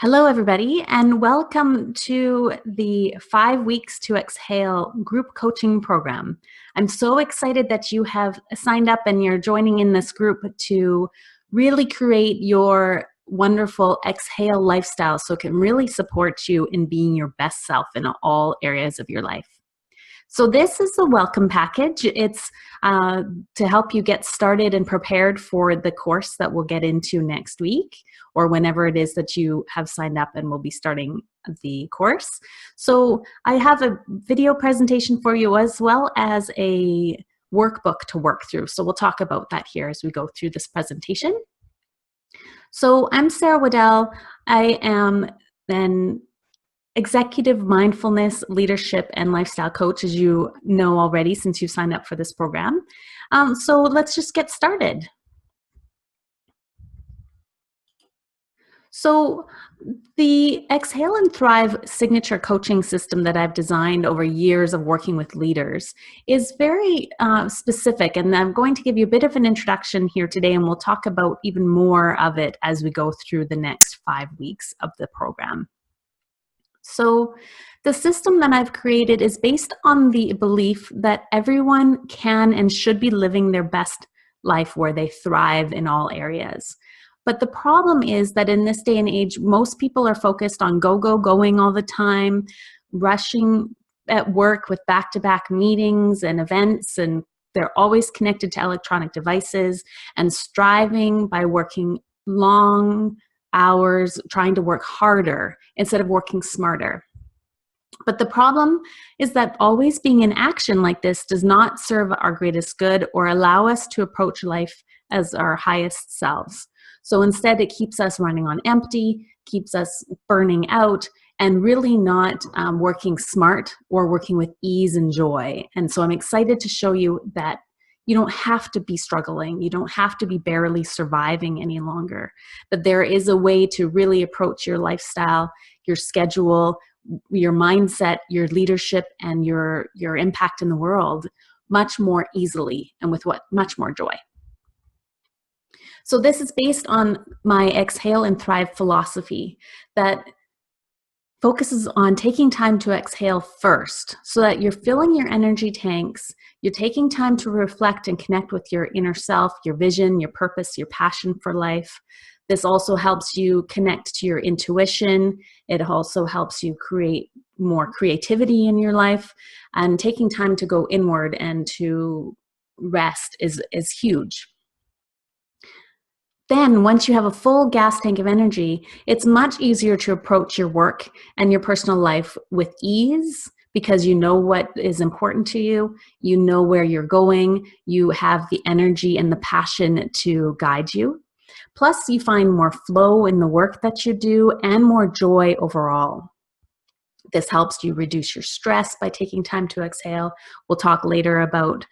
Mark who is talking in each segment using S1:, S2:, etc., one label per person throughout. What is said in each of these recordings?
S1: Hello, everybody, and welcome to the 5 Weeks to Exhale group coaching program. I'm so excited that you have signed up and you're joining in this group to really create your wonderful exhale lifestyle so it can really support you in being your best self in all areas of your life. So this is the welcome package. It's to help you get started and prepared for the course that we'll get into next week or whenever it is that you have signed up and we'll be starting the course. So I have a video presentation for you as well as a workbook to work through. So we'll talk about that here as we go through this presentation. So I'm Sarah Waddell. I am an executive mindfulness, leadership, and lifestyle coach, as you know already since you signed up for this program. So let's just get started. So the Exhale and Thrive signature coaching system that I've designed over years of working with leaders is very specific, and I'm going to give you a bit of an introduction here today, and we'll talk about even more of it as we go through the next 5 weeks of the program. So the system that I've created is based on the belief that everyone can and should be living their best life where they thrive in all areas. But the problem is that in this day and age, most people are focused on going all the time, rushing at work with back-to-back meetings and events, and they're always connected to electronic devices and striving by working long hours, trying to work harder instead of working smarter. But the problem is that always being in action like this does not serve our greatest good or allow us to approach life as our highest selves. So instead, it keeps us running on empty, keeps us burning out, and really not working smart or working with ease and joy. And so I'm excited to show you that you don't have to be struggling. You don't have to be barely surviving any longer. But there is a way to really approach your lifestyle, your schedule, your mindset, your leadership, and your impact in the world much more easily and with much more joy. So this is based on my Exhale and Thrive philosophy that focuses on taking time to exhale first so that you're filling your energy tanks, you're taking time to reflect and connect with your inner self, your vision, your purpose, your passion for life. This also helps you connect to your intuition. It also helps you create more creativity in your life, and taking time to go inward and to rest is huge. Then once you have a full gas tank of energy, it's much easier to approach your work and your personal life with ease because you know what is important to you, you know where you're going, you have the energy and the passion to guide you. Plus, you find more flow in the work that you do and more joy overall. This helps you reduce your stress by taking time to exhale. We'll talk later about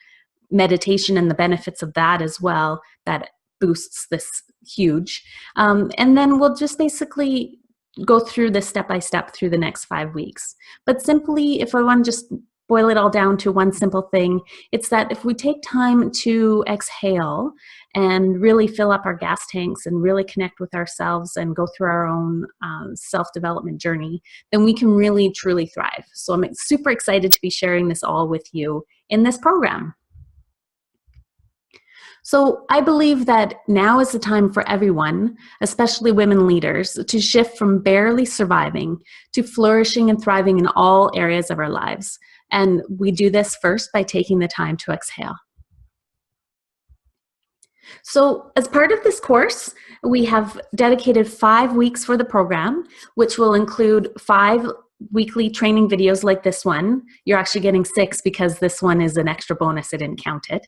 S1: meditation and the benefits of that as well. That boosts this huge. And then we'll just basically go through this step by step through the next 5 weeks. But simply, if I want to just boil it all down to one simple thing, it's that if we take time to exhale and really fill up our gas tanks and really connect with ourselves and go through our own self-development journey, then we can really, truly thrive. So I'm super excited to be sharing this all with you in this program. So I believe that now is the time for everyone, especially women leaders, to shift from barely surviving to flourishing and thriving in all areas of our lives. And we do this first by taking the time to exhale. So as part of this course, we have dedicated 5 weeks for the program, which will include 5 weekly training videos like this one. You're actually getting 6 because this one is an extra bonus. I didn't count it.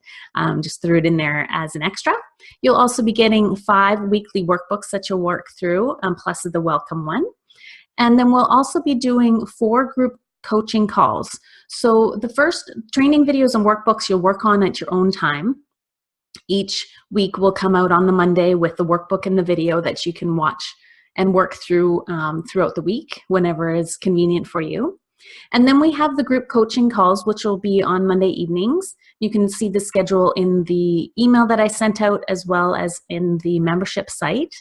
S1: Just threw it in there as an extra. You'll also be getting 5 weekly workbooks that you'll work through, plus the welcome one. And then we'll also be doing 4 group coaching calls. So the first training videos and workbooks you'll work on at your own time. Each week will come out on the Monday with the workbook and the video that you can watch and work through throughout the week whenever is convenient for you. And then we have the group coaching calls, which will be on Monday evenings. You can see the schedule in the email that I sent out as well as in the membership site.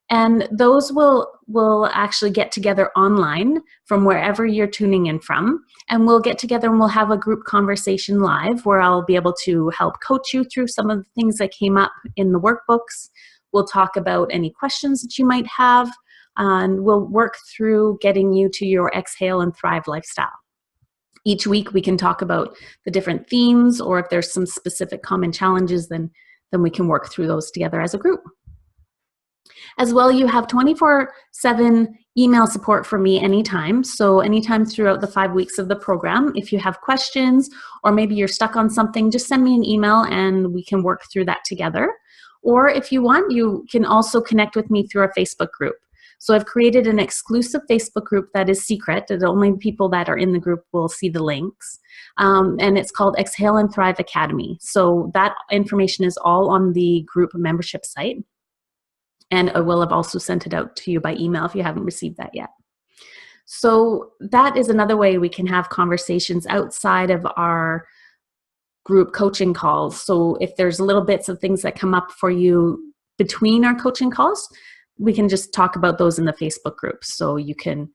S1: And those will actually get together online from wherever you're tuning in from. And we'll get together and we'll have a group conversation live where I'll be able to help coach you through some of the things that came up in the workbooks. We'll talk about any questions that you might have, and we'll work through getting you to your Exhale and Thrive lifestyle. Each week we can talk about the different themes, or if there's some specific common challenges, then we can work through those together as a group. As well, you have 24/7 email support from me anytime. So anytime throughout the 5 weeks of the program, if you have questions or maybe you're stuck on something, just send me an email and we can work through that together. Or if you want, you can also connect with me through our Facebook group. So I've created an exclusive Facebook group that is secret, and only people that are in the group will see the links. And it's called Exhale and Thrive Academy. So that information is all on the group membership site. And I will have also sent it out to you by email if you haven't received that yet. So that is another way we can have conversations outside of our group coaching calls. So if there's little bits of things that come up for you between our coaching calls, we can just talk about those in the Facebook group. So you can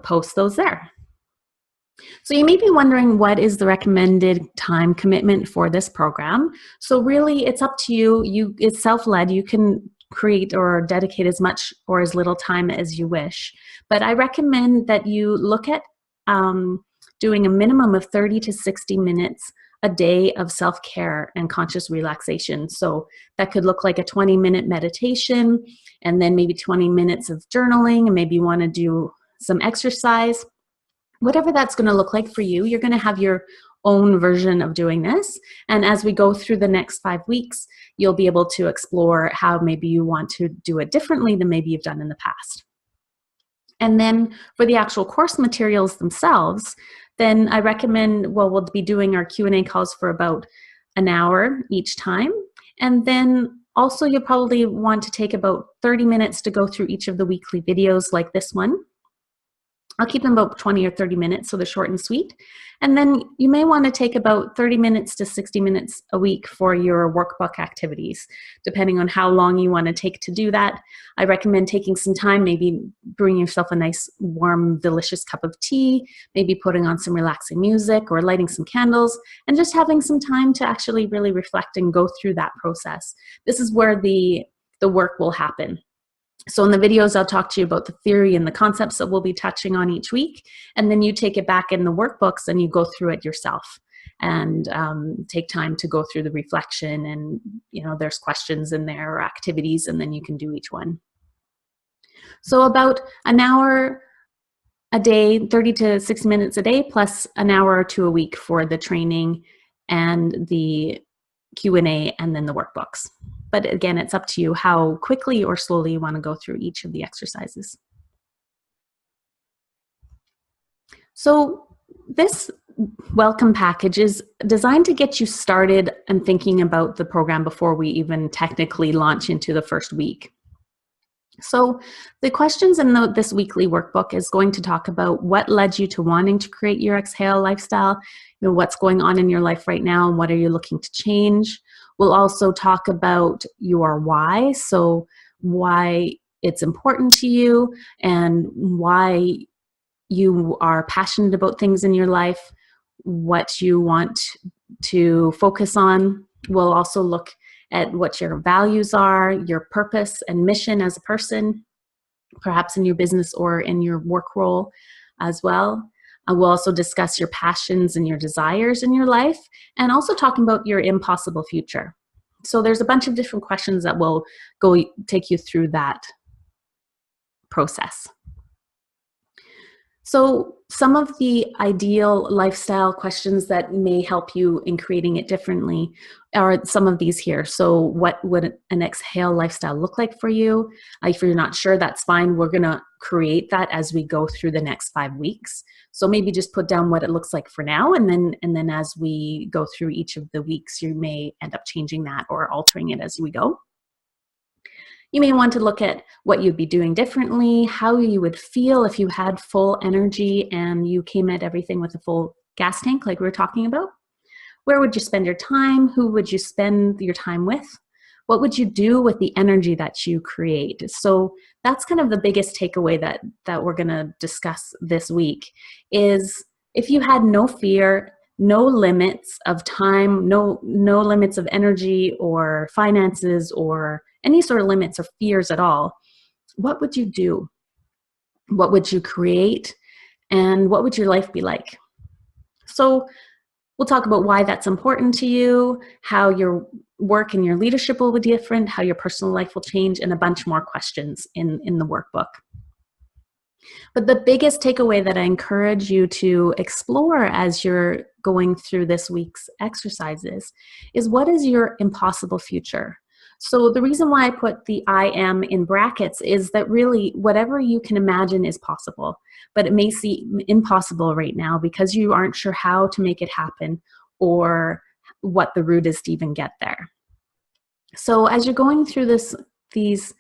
S1: post those there. So you may be wondering, what is the recommended time commitment for this program? So really it's up to you. It's self-led. You can create or dedicate as much or as little time as you wish. But I recommend that you look at doing a minimum of 30 to 60 minutes a day of self-care and conscious relaxation. So that could look like a 20-minute meditation, and then maybe 20 minutes of journaling, and maybe you want to do some exercise. Whatever that's going to look like for you, you're going to have your own version of doing this. And as we go through the next 5 weeks, you'll be able to explore how maybe you want to do it differently than maybe you've done in the past. And then for the actual course materials themselves, then I recommend, well, we'll be doing our Q&A calls for about an hour each time. And then also you'll probably want to take about 30 minutes to go through each of the weekly videos like this one. I'll keep them about 20 or 30 minutes, so they're short and sweet. And then you may want to take about 30 minutes to 60 minutes a week for your workbook activities, depending on how long you want to take to do that. I recommend taking some time, maybe bringing yourself a nice, warm, delicious cup of tea, maybe putting on some relaxing music or lighting some candles, and just having some time to actually really reflect and go through that process. This is where the work will happen. So in the videos, I'll talk to you about the theory and the concepts that we'll be touching on each week. And then you take it back in the workbooks and you go through it yourself and take time to go through the reflection. And, you know, there's questions in there or activities, and then you can do each one. So about an hour a day, 30 to 60 minutes a day, plus an hour or two a week for the training and the Q&A and then the workbooks. But again, it's up to you how quickly or slowly you want to go through each of the exercises. So this welcome package is designed to get you started and thinking about the program before we even technically launch into the first week. So the questions in this weekly workbook is going to talk about what led you to wanting to create your Exhale lifestyle, you know, what's going on in your life right now, and what are you looking to change. We'll also talk about your why, so why it's important to you and why you are passionate about things in your life, what you want to focus on. We'll also look at what your values are, your purpose and mission as a person, perhaps in your business or in your work role as well. We'll also discuss your passions and your desires in your life, and also talking about your impossible future. So there's a bunch of different questions that will take you through that process. So some of the ideal lifestyle questions that may help you in creating it differently are some of these here. So what would an Exhale lifestyle look like for you? If you're not sure, that's fine. We're going to create that as we go through the next 5 weeks. So maybe just put down what it looks like for now, and then as we go through each of the weeks, you may end up changing that or altering it as we go. You may want to look at what you'd be doing differently, how you would feel if you had full energy and you came at everything with a full gas tank like we were talking about. Where would you spend your time? Who would you spend your time with? What would you do with the energy that you create? So that's kind of the biggest takeaway that we're going to discuss this week is if you had no fear, no limits of time, no limits of energy or finances or any sort of limits or fears at all, what would you do? What would you create? And what would your life be like? So we'll talk about why that's important to you, how your work and your leadership will be different, how your personal life will change, and a bunch more questions in the workbook. But the biggest takeaway that I encourage you to explore as you're going through this week's exercises is what is your impossible future? So the reason why I put the I am in brackets is that really whatever you can imagine is possible, but it may seem impossible right now because you aren't sure how to make it happen or what the route is to even get there. So as you're going through these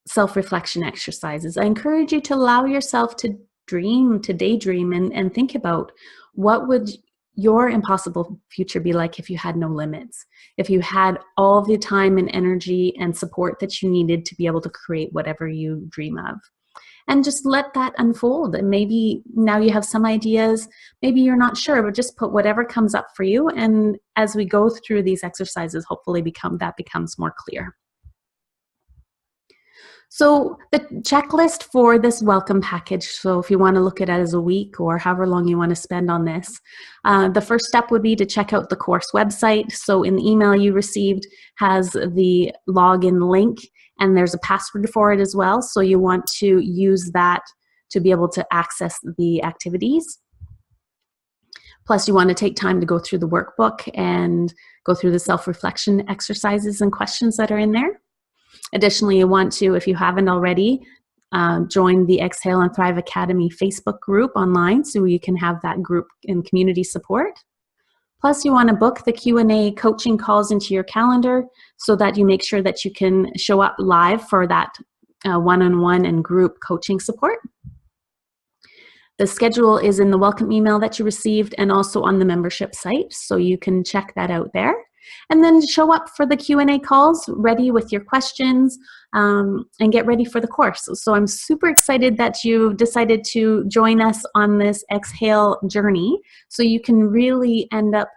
S1: self-reflection exercises, I encourage you to allow yourself to dream, to daydream, and think about what would your impossible future be like if you had no limits, if you had all the time and energy and support that you needed to be able to create whatever you dream of. And just let that unfold. And maybe now you have some ideas, maybe you're not sure, but just put whatever comes up for you. And as we go through these exercises, hopefully that becomes more clear. So the checklist for this welcome package, so if you want to look at it as a week or however long you want to spend on this, the first step would be to check out the course website. So in the email you received has the login link and there's a password for it as well. So you want to use that to be able to access the activities. Plus you want to take time to go through the workbook and go through the self-reflection exercises and questions that are in there. Additionally, you want to, if you haven't already, join the Exhale and Thrive Academy Facebook group online so you can have that group and community support. Plus, you want to book the Q&A coaching calls into your calendar so that you make sure that you can show up live for that one-on-one and group coaching support. The schedule is in the welcome email that you received and also on the membership site, so you can check that out there. And then show up for the Q&A calls, ready with your questions, and get ready for the course. So I'm super excited that you decided to join us on this Exhale journey so you can really end up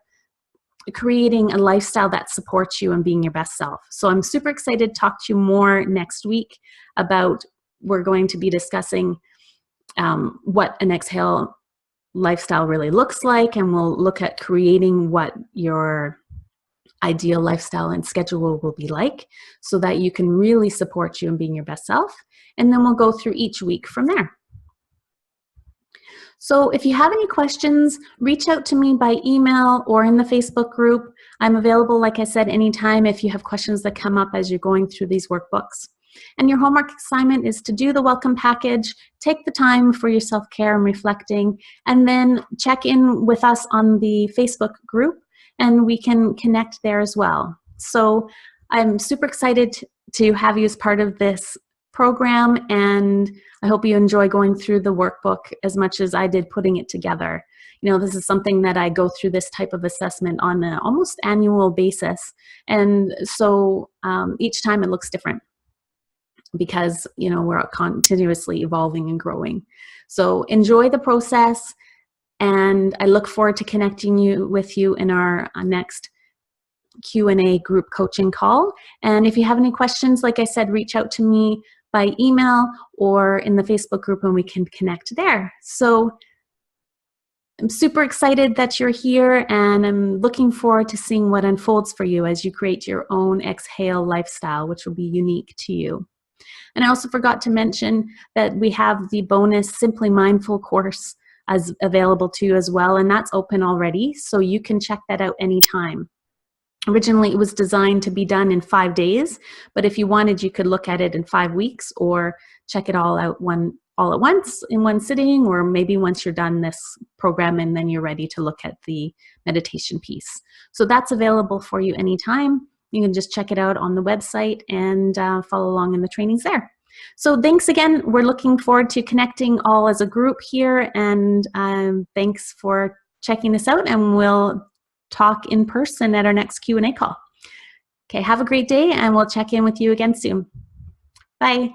S1: creating a lifestyle that supports you and being your best self. So I'm super excited to talk to you more next week about, we're going to be discussing what an Exhale lifestyle really looks like, and we'll look at creating what your ideal lifestyle and schedule will be like so that you can really support you in being your best self. And then we'll go through each week from there. So if you have any questions, reach out to me by email or in the Facebook group. I'm available, like I said, anytime if you have questions that come up as you're going through these workbooks. And your homework assignment is to do the welcome package, take the time for your self-care and reflecting, and then check in with us on the Facebook group and we can connect there as well. So I'm super excited to have you as part of this program, and I hope you enjoy going through the workbook as much as I did putting it together. You know, this is something that I go through this type of assessment on an almost annual basis, and so each time it looks different because, you know, we're continuously evolving and growing. So enjoy the process. And I look forward to connecting with you in our next Q&A group coaching call. And if you have any questions, like I said, reach out to me by email or in the Facebook group and we can connect there. So I'm super excited that you're here and I'm looking forward to seeing what unfolds for you as you create your own Exhale lifestyle, which will be unique to you. And I also forgot to mention that we have the bonus Simply Mindful course as available to you as well, and that's open already, so you can check that out anytime. Originally, it was designed to be done in 5 days, but if you wanted, you could look at it in 5 weeks or check it all out all at once in one sitting, or maybe once you're done this program and then you're ready to look at the meditation piece. So that's available for you anytime. You can just check it out on the website and follow along in the trainings there. So thanks again. We're looking forward to connecting all as a group here, and thanks for checking this out, and we'll talk in person at our next Q&A call. Okay, have a great day, and we'll check in with you again soon. Bye.